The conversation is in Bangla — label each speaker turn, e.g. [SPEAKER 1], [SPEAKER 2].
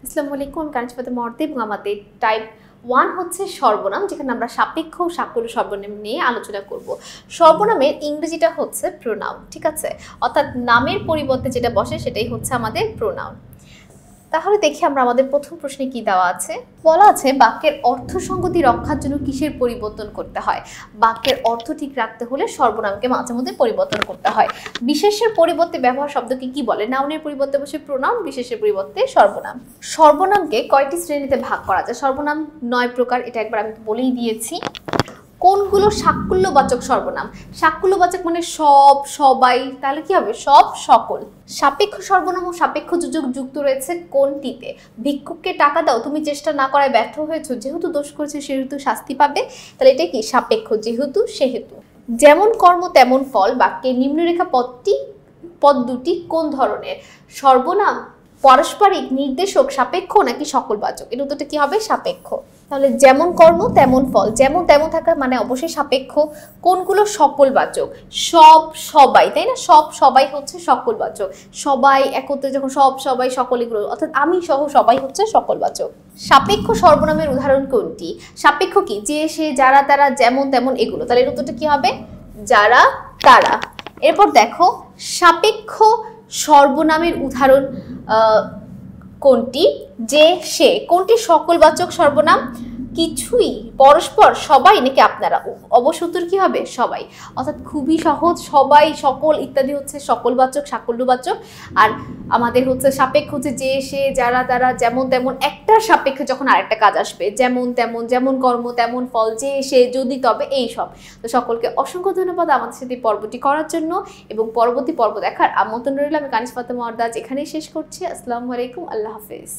[SPEAKER 1] আসসালামু আলাইকুম, কানিজ ফাতেমা মর্দে এবং আমাদের টাইপ 1 হচ্ছে সর্বনাম, যেখানে আমরা সাপেক্ষ ও সাকল্য সর্বনাম নিয়ে আলোচনা করব। সর্বনামের ইংরেজিটা হচ্ছে প্রোনাউন, ঠিক আছে? অর্থাৎ নামের পরিবর্তে যেটা বসে সেটাই হচ্ছে আমাদের প্রোনাউন। তাহলে দেখি আমরা আমাদের প্রথম প্রশ্নে কি দেওয়া আছে। বলা আছে বাক্যের অর্থ সংগতি রক্ষার জন্য কিসের পরিবর্তন করতে হয়। বাক্যের অর্থ ঠিক রাখতে হলে সর্বনামকে মাঝে মধ্যে পরিবর্তন করতে হয়। বিশেষের পরিবর্তে ব্যবহার শব্দকে কি বলে? নাউনের পরিবর্তে বসে প্রোনাউন, বিশেষের পরিবর্তে সর্বনাম। সর্বনামকে কয়টি শ্রেণীতে ভাগ করা যায়? সর্বনাম 9 প্রকার, এটা একবার আমি বলেই দিয়েছি। কোনগুলো সাকল্যবাচক সর্বনাম? সাকল্যবাচক মানে সব, সবাই, তাহলে কি হবে? সব, সকল। সাপেক্ষ সর্বনাম ও সাপেক্ষ যোজক যুক্ত রয়েছে কোনটিতে? ভিক্ষুককে টাকা দাও, তুমি চেষ্টা না করায় ব্যর্থ হয়েছো, যেহেতু দোষ করেছে সেহেতু শাস্তি পাবে, তাহলে এটা কি? সাপেক্ষ, যেহেতু সেহেতু। যেমন কর্ম তেমন ফল বাক্যের নিম্নরেখা পদ দুটি কোন ধরনের? সর্বনাম, পারস্পরিক, নির্দেশক, সাপেক্ষ নাকি সকলবাচক? এর উত্তরটা কি হবে? সাপেক্ষ। তাহলে যেমন কর্ম তেমন ফল, যেমন তেমন থাকা মানে অবশ্যই সাপেক্ষ। কোনগুলো সকলবাচক? সব, সবাই, তাই না? সব, সবাই হচ্ছে সকলবাচক। সবাই একত্রে যখন সব, সবাই, সকল, এগুলো অর্থাৎ আমি সহ সবাই হচ্ছে সকলবাচক। সাপেক্ষ সর্বনামের উদাহরণ কোনটি? সাপেক্ষ কি? যে, সে, যারা, তারা, যেমন তেমন, এগুলো। তাহলে এর উত্তরটা কি হবে? যারা, তারা। এরপর দেখো সাপেক্ষ সর্বনামের উদাহরণ কোনটি? যে, সে। কোনটি সকলবাচক সর্বনাম? কিছুই, পরস্পর, সবাই নাকি আপনারা? অবশ্য উত্তর কি হবে? সবাই। অর্থাৎ খুবই সহজ, সবাই, সকল ইত্যাদি হচ্ছে সকলবাচক, সাকল্যবাচক। আর আমাদের হচ্ছে সাপেক্ষ হচ্ছে যে, সে, যারা, তারা, যেমন তেমন। একটার সাপেক্ষে যখন আরেকটা কাজ আসবে, যেমন তেমন, যেমন কর্ম তেমন ফল, যে, সে, যদি, তবে, এই সব। তো সকলকে অসংখ্য ধন্যবাদ আমাদের সাথে পর্বটি করার জন্য, এবং পরবর্তী পর্ব দেখার আমন্ত্রণ রইল। আমি কানিজ ফাতেমা মর্দে এখানেই শেষ করছি। আসসালামু আলাইকুম, আল্লাহ হাফেজ।